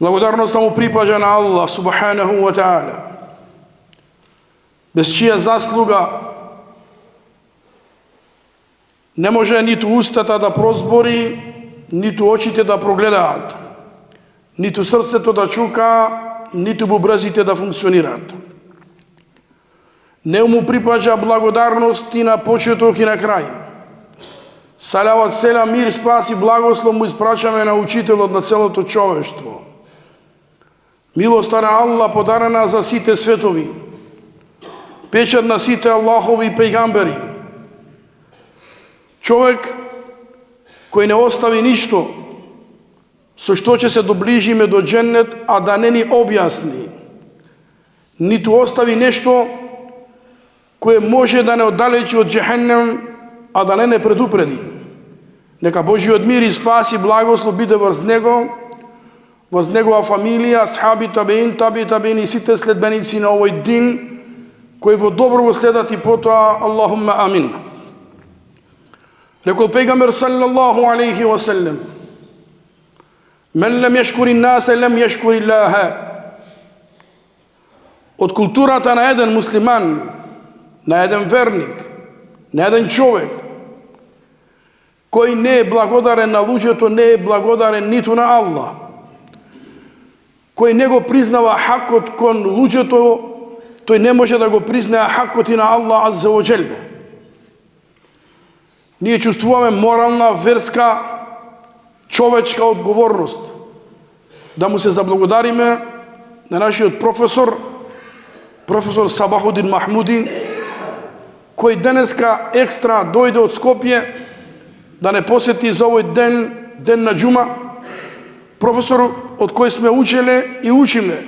Благодарноста му припаѓа на Аллах субханаху ва таала, без чија заслуга не може ниту устата да прозбори, ниту очите да прогледаат, ниту срцето да чука, ниту бубрезите да функционираат. Не му припаѓа благодарност и на почеток и на крај. Салават, селам, мир, спас и благослов му испрачаме на учителот на целото човештво. Милоста на Аллах подарена за сите светови, печат на сите Аллахови пејгамбери. Човек кој не остави ништо со што ќе се доближиме до дженнет, а да не ни објасни, ниту остави нешто кое може да не оддалечи од джехеннем, а да не предупреди. Нека Божиот мир и спас и благослов биде врз него, врз негова фамилија, асхаби, табеин, табеин и сите следбеници на овој дин, кои во добро го следат и потоа, Аллахумма амин. Рекол пејгамбер саллаллаху алейхи ва саллем: "Мен лем јешкури насе, лем јешкури Аллаха." Од културата на еден муслиман, на еден верник, на еден човек кој не е благодарен на луѓето, не е благодарен ниту на Аллах, кој не го признава хакот кон луѓето, тој не може да го признае хакот и на Аллах азза ва џелле. Ние чувствуваме морална, верска, човечка одговорност да му се заблагодариме на нашиот професор Сабахудин Махмуди, кој денеска екстра дојде од Скопје да не посети за овој ден на џума. Професор од кој сме учеле и учиме,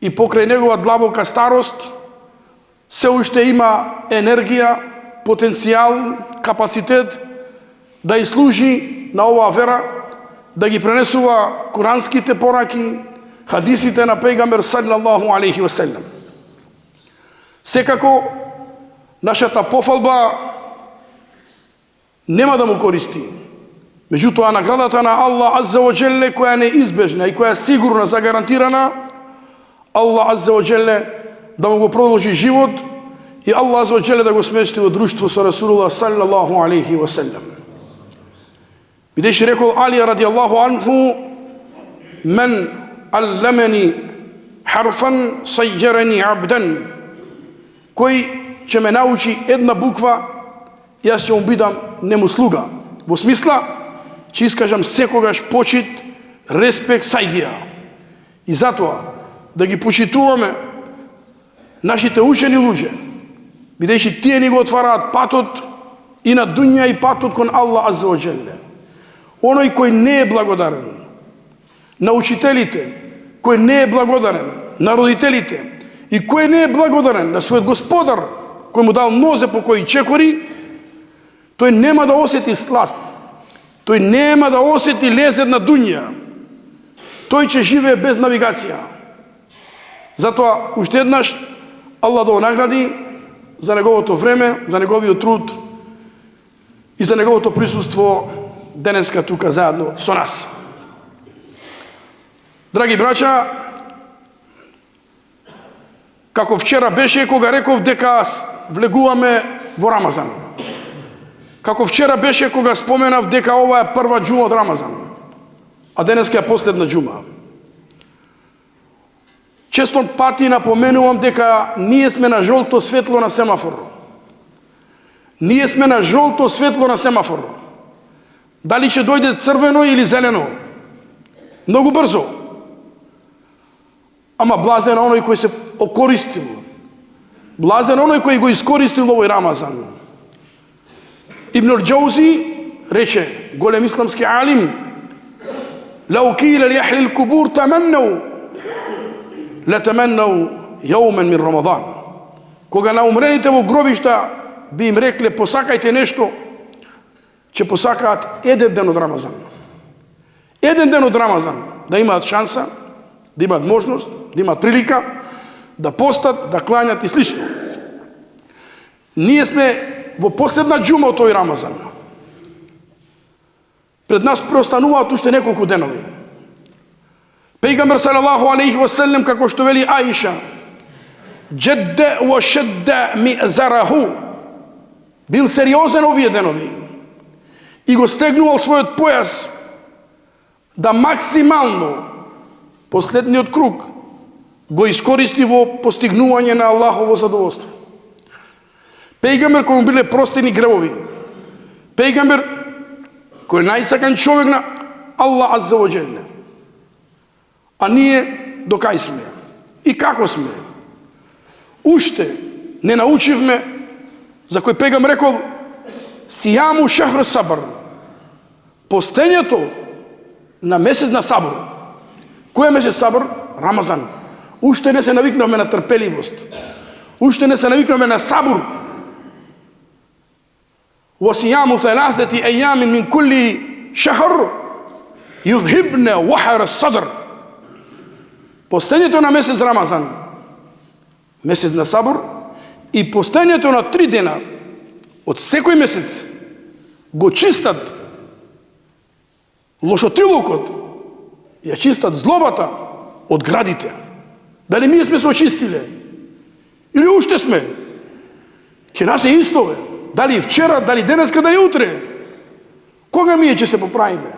и покрај негова длабока старост се уште има енергија, потенцијал, капацитет да служи на оваа вера, да ги пренесува куранските пораки, хадисите на пејгамбер саллаллаху алейхи ва саллем. Секако нашата пофалба нема да му користи. Меѓутоа, наградата на Аллах азза ва џелле, која е неизбежна и која е сигурна, загарантирана, Аллах азза ва џелле да му го продолжи живот и Аллах азза ва џелле да го смести во друштво со Расулуллах саллаллаху алейхи ва саллем. Бидејќи рекол Али радијаллаху анху: "Мен алламени харфан сајјарани абдан." Кој ќе ме научи една буква, јас ќе му бидам нему слуга. Во смисла, ќе искажам секогаш почит, респект, сајгија. И затоа, да ги почитуваме нашите учени луѓе, бидејќи тие ни го отвараат патот и на дуња и патот кон Аллах азза ва џелле. Оној кој не е благодарен на учителите, кој не е благодарен на родителите и кој не е благодарен на својот господар, кој му дал нозе по кој чекори, тој нема да осети сласт, тој нема да осети лезет на дуња, тој ќе живее без навигација. Затоа, уште еднаш, Аллах да го награди за неговото време, за неговиот труд и за неговото присуство денеска тука заедно со нас. Драги браќа, како вчера беше кога реков дека влегуваме во Рамазан. Како вчера беше кога споменав дека ова е прва џума од Рамазан, а денеска е последна џума. Често пати напоменувам дека ние сме на жолто светло на семафор. Ние сме на жолто светло на семафор. Дали ќе дојде црвено или зелено? Многу брзо. Ама блазен оној кој се окористил. Блазен оној кој го искористил овој Рамазан. Ибн ал-Џаузи рече, голем исламски алим: "Лау киле ли ахли al-кубур таманнау, латаманнау јаумен мин Рамадан." Кога на умрените во гробишта би им рекле посакајте нешто, ќе посакаат еден ден од Рамазан. Еден ден од Рамазан да имаат шанса, да имаат можност, да имаат прилика да постат, да кланјат и слично. Ние сме во последна џума од тој Рамазан. Пред нас преостануваат уште неколку денови. Пејгамбер салаллаху алейхи ва селем, како што вели Аиша, джедде ва шедде ми'зараху, бил сериозен овие денови и го стегнувал својот појас да максимално последниот круг го искористи во постигнување на Аллахово задоволство. Пејгамбер кој му биле простени гревови, пејгамбер кој е најсакан човек на Аллах азза ва джелле. А ние до кај сме и како сме? Уште не научивме за кој пејгамбер рекол сијаму шахр сабр, постењето на месец на сабр. Кој е месец сабр? Рамазан. Уште не се навикнавме на трпеливост. Уште не се навикнавме на сабр. وَصِيَامُ ثَلَاثَةِ أَيَّامٍ مِنْ كُلِّ شَهْرٍ يُذْهِبْنَ وَحَرَ الصَّدْرِ. Постењето на месец Рамазан, месец на сабр, и постењето на 3 дена од секој месец го чистат лошотилокот, ја чистат злобата од градите. Дали ние сме се очистиле? Или уште сме? Ке нас е истове. Дали вчера, дали денеска, дали утре? Кога ние ќе се поправиме?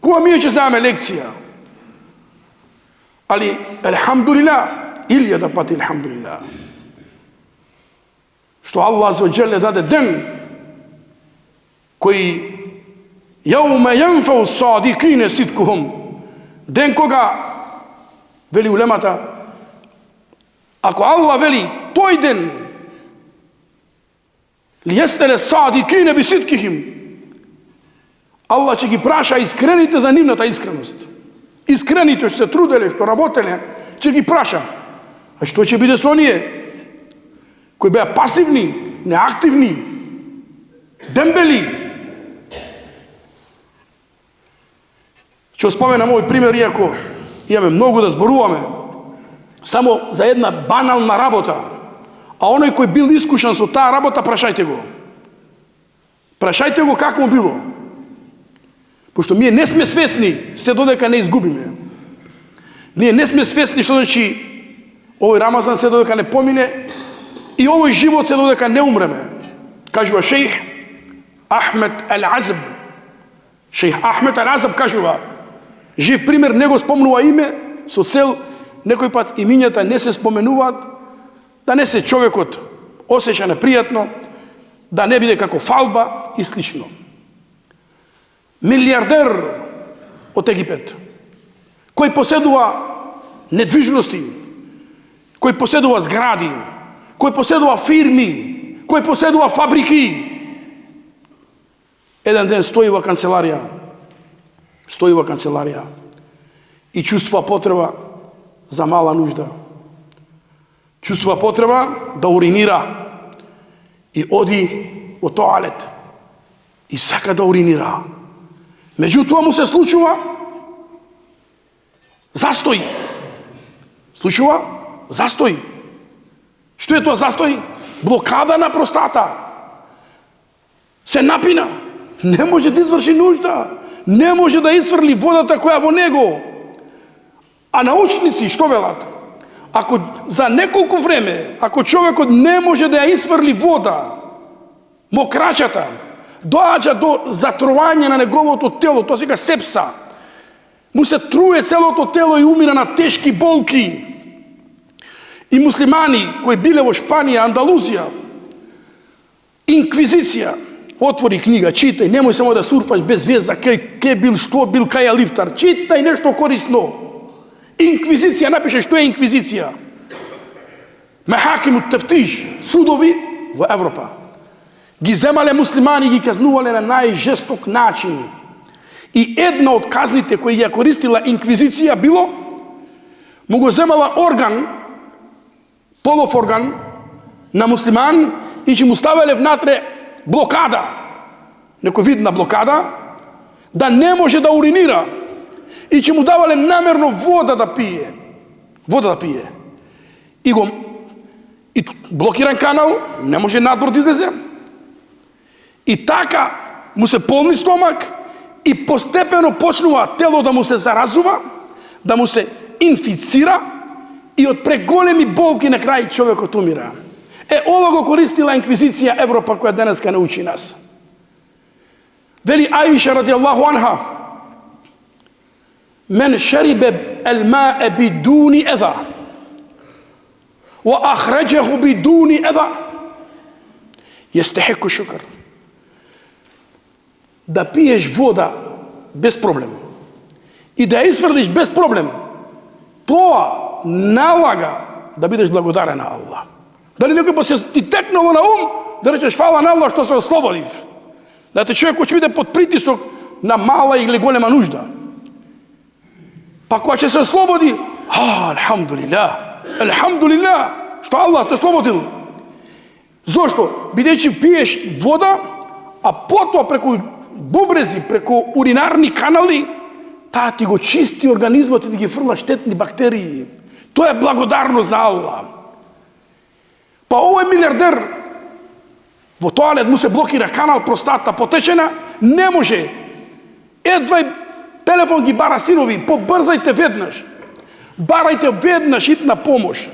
Кога ние ќе земаме лекција? Али, елхамдулилlah, или да пати елхамдулилlah. Што Аллах азза ва джелле даде ден кој јауме јанфау садикине ситкухум, ден кога, вели улемата, ако Аллах вели тој ден лијеселе садикине би ситкихим, Аллах ќе ги праша искрените за нивната искреност. Искрените што се труделе, што работеле, ќе ги праша. А што ќе биде со оние кои беа пасивни, неактивни, дембели? Ќе споменам овој пример, иако имаме многу да зборуваме, само за една банална работа. А оној кој бил искушен со таа работа, прашајте го. Прашајте го како му било. Пошто ние не сме свесни се додека не изгубиме. Ние не сме свесни што значи овој Рамазан се додека не помине и овој живот се додека не умреме. Кажува шејх Ахмед Ал-Азб. Шејх Ахмед Ал-Азб кажува, жив пример, не го спомнува име, со цел некој пат имињата не се споменуваат, да не се човекот осеќа непријатно, да не биде како фалба и слично. Милиардер од Египет, кој поседува недвижности, кој поседува згради, кој поседува фирми, кој поседува фабрики, еден ден стои во канцеларија и чувствува потреба за мала нужда. Чувствува потреба да уринира и оди во тоалет и сака да уринира. Меѓутоа му се случува застој. Што е тоа застој? Блокада на простата. Се напина. Не може да изврши нужда. Не може да изфрли водата која во него. А научници што велат? Ако за неколку време, ако човекот не може да ја изфрли вода, мокрачата, доаѓа до затрување на неговото тело, тоа се вика сепса. Му се труе целото тело и умира на тешки болки. И муслимани кои биле во Шпанија, Андалузија, инквизиција, отвори книга, читај, немој само да сурфаш без веза, ке бил, што бил, кај е лифтар, читај нешто корисно. Инквизиција, напише што е инквизиција. Мехакимут тефтиш, судови во Европа. Ги земале муслимани, ги казнувале на најжесток начин. И една од казните кои ја користила инквизиција било, му го земала орган, полов орган на муслиман и ќе му ставеле внатре блокада, некој вид на блокада, да не може да уринира и ќе му давале намерно вода да пие. И блокиран канал, не може надвор да излезе. И така му се полни стомак и постепено почнува тело да му се заразува, да му се инфицира и од преголеми болки на крај човекот умира. Ова го користила инквизиција Европа, која денеска научи нас. Вели Аиша радијаллаху анха: "Мен шарибе ал-ма'a бидуни adha wa akhrajahu бидуни adha yastahiqu shukr." Да пиеш вода без проблем и да изфрлиш без проблем, тоа налага да бидеш благодарен на Аллах. Дали некој пат се ти текнало на ум да речеш фала на Аллах што се ослободив? Знаете, човек кој ќе биде под притисок на мала или голема нужда, па кој ќе се ослободи, алхамдулилlah, алхамдулилlah, што Аллах те ослободил. Зошто? Бидејќи пиеш вода, а потоа преку бубрези, преку уринарни канали, таа ти го чисти организмот и ти ги фрла штетни бактерии. Тоа е благодарност на Аллах. Па овој милиардер, во тоалет му се блокира канал, простата потечена, не може. Едва телефон ги бара синови, побрзајте веднаш. Барајте веднаш итна помош.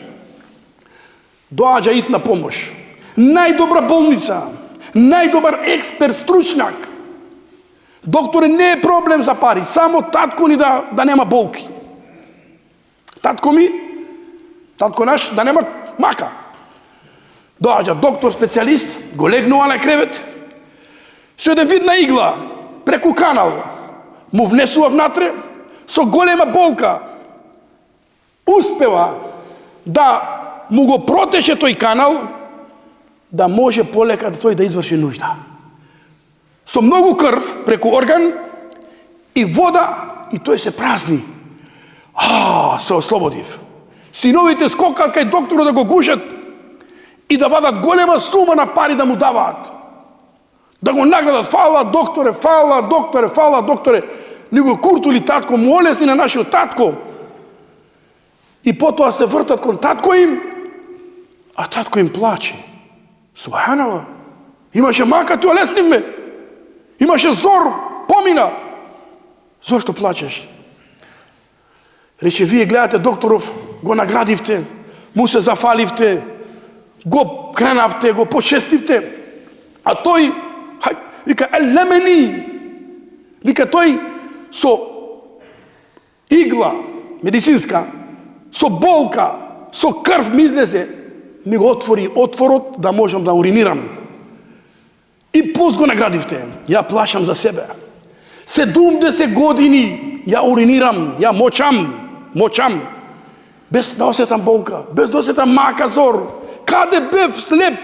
Доаѓа итна помош. Најдобра болница, најдобар експерт, стручњак. Докторе, не е проблем за пари, само татко ни да нема болки. Татко наш да нема мака. Доаѓа доктор, специјалист, го легнува на кревет, со еден видна игла, преку канал, му внесува внатре, со голема болка, успева да му го протеше тој канал, да може полека тој да изврши нужда. Со многу крв, преку орган и вода, и тој се празни. Се ослободив. Синовите скокат кај докторот да го гушат и да вадат голема сума на пари да му даваат. Да го наградат: фала докторе, фала докторе, фала докторе. Ни го куртули татко, му олесни на нашиот татко. И потоа се вртат кон татко им, а татко им плаче. Субханалlah. Имаше мака, ти олеснивме. Имаше зор, помина. Зошто плачеш? Рече: вие гледате докторов, го наградивте, му се зафаливте, го кренавте, го почестивте, а тој, вика, елемени, вика, тој со игла медицинска, со болка, со крв ми излезе, ми го отвори отворот да можам да уринирам. И плюс го наградивте. Ја плашам за себе. 70 години ја уринирам, ја мочам, без да осетам болка, без да осетам мака зор. Каде бев слеп?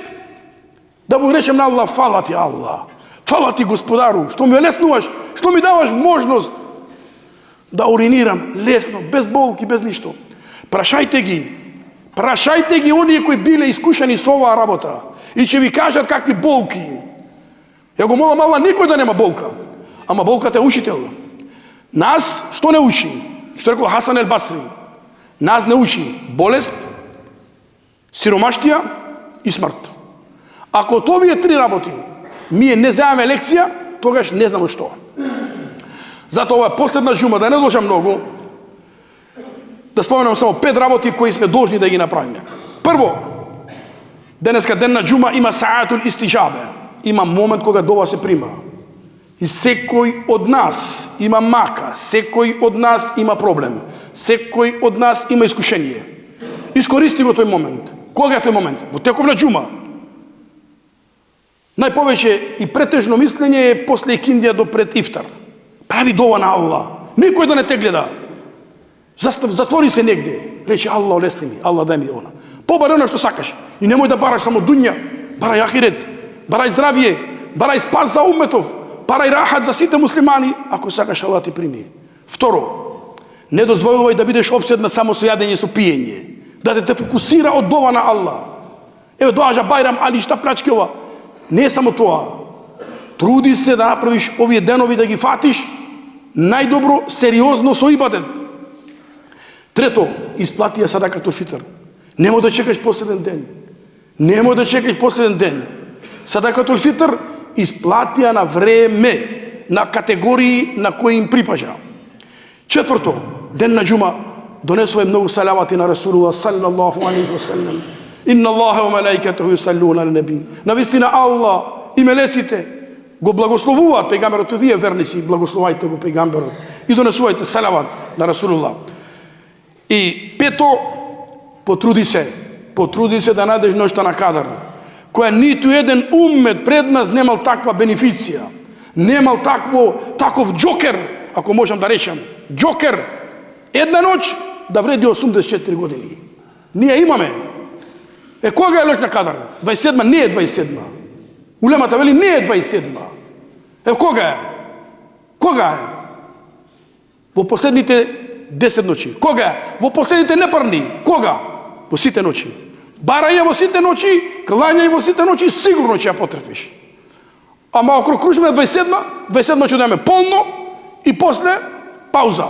Да му речем на Аллах: фала ти Аллах, фала ти Господару, што ми леснуваш, што ми даваш можност да уринирам лесно, без болки, без ништо. Прашајте ги оние кои биле искушени со оваа работа и ќе ви кажат какви болки. Ја го молам Аллах никој да нема болка, ама болката е учител. Нас што не учи? Што рекол Хасан ел Басри? Нас не учи болест, сиромаштија и смрт. Ако од овие три работи ние не земаме лекција, тогаш не знамо што. Затоа ова е последна џума, да не должам многу, да споменам само 5 работи кои сме должни да ги направиме. Прво, денеска ден на џума има саатул истиџабе. Има момент кога дова се прима. И секој од нас има мака, секој од нас има проблем, секој од нас има искушение. Искористи го тој момент. Кога е тој момент? Во теков на џума. Најповеќе и претежно мислење е после икиндија до пред ифтар. Прави дова на Аллах. Никој да не те гледа. Затвори се негде. Рече: Аллах олесни ми, Аллах дај ми она. Побари она што сакаш. И немој да бараш само дуња, барај ахирет, барај здравје, барај спас за умметов, барај рахат за сите муслимани, ако сакаш Аллах ти прими. Второ, не дозволувај да бидеш обседна само со јадење, со пиење. Да те фокусира од дова на Аллах. Еве доаѓа Бајрам, али шта плачки ова. Не е само тоа. Труди се да направиш овие денови, да ги фатиш најдобро, сериозно со ибадет. Трето, исплати ја садакатул фитр. Немој да чекаш последен ден. Немој да чекаш последен ден. Садакатул фитр исплати ја на време, на категории на кои им припажа. Четврто, ден на џума, донесуваме многу салавати на Расулуллах саллаллаху алейхи ва саллям. Инна Аллаха ва малаикатуху юсаллуна ала наби. Навистина Аллах и мелеците го благословуваат пејгамберот, вие верници благословајте го пејгамберот и донесувајте салават на Расулуллах. И пето, потруди се да најдеш ноќта на Кадар, која ниту еден уммет пред нас немал таква бенефиција, немал таков џокер, ако можам да речем, џокер, една ноќ да вреди 84 години. Ние имаме. Кога е ноќ на Кадар? 27, не е 27. Улемата вели не е 27. Кога е? Кога е? Во последните 10 ноќи. Кога е? Во последните непарни. Кога? Во сите ноќи. Барање во сите ноќи, клањање во сите ноќи, сигурно ќе ја потрефиш. Ама ако кружиме 27 ноќи да имаме полно и после пауза.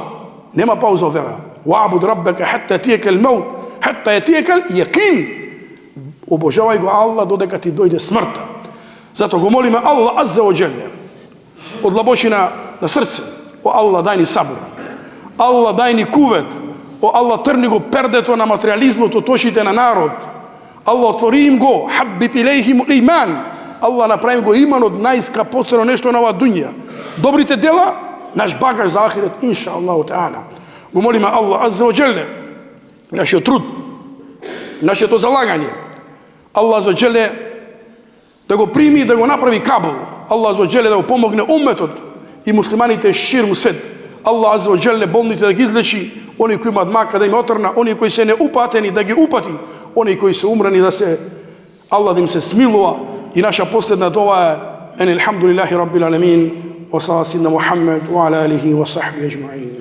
Нема пауза вера. Ва'буд раббека хатта јатијекал маут, хатта јатијекал јакин. Обожавај го Аллах додека ти дојде смртта. Зато го молиме Аллах азза ва џелле од длабочина на срце. О Аллах, дај ни сабур. Аллах, дај ни кувет. О Аллах, трни го пердето на материјализмот од очите на народ. Аллах, отвори им го, хаббиб илейхим иман. Аллах, направи го иманот најскапоцено нешто на оваа дуња. Добрите дела, наш багаж за ахирет, инша Аллаху таала. Го молиме Аллах азза ва џелле, нашиот труд, нашето залагање, Аллах азза ва џелле да го прими и да го направи кабул. Аллах азза ва џелле да го помогне умметот и муслиманите ширум свет. Аллах азза ва џелле болните да ги излечи, они кои имаат мака да им отрна, они кои се неупатени да ги упати, они кои се умрени да се Аллах да им се смилува. И наша последна дова е: Елхамдулиллахи раббил аламин, ва салlallahu Мухаммед ва ала алихи ва сахби аџмаин.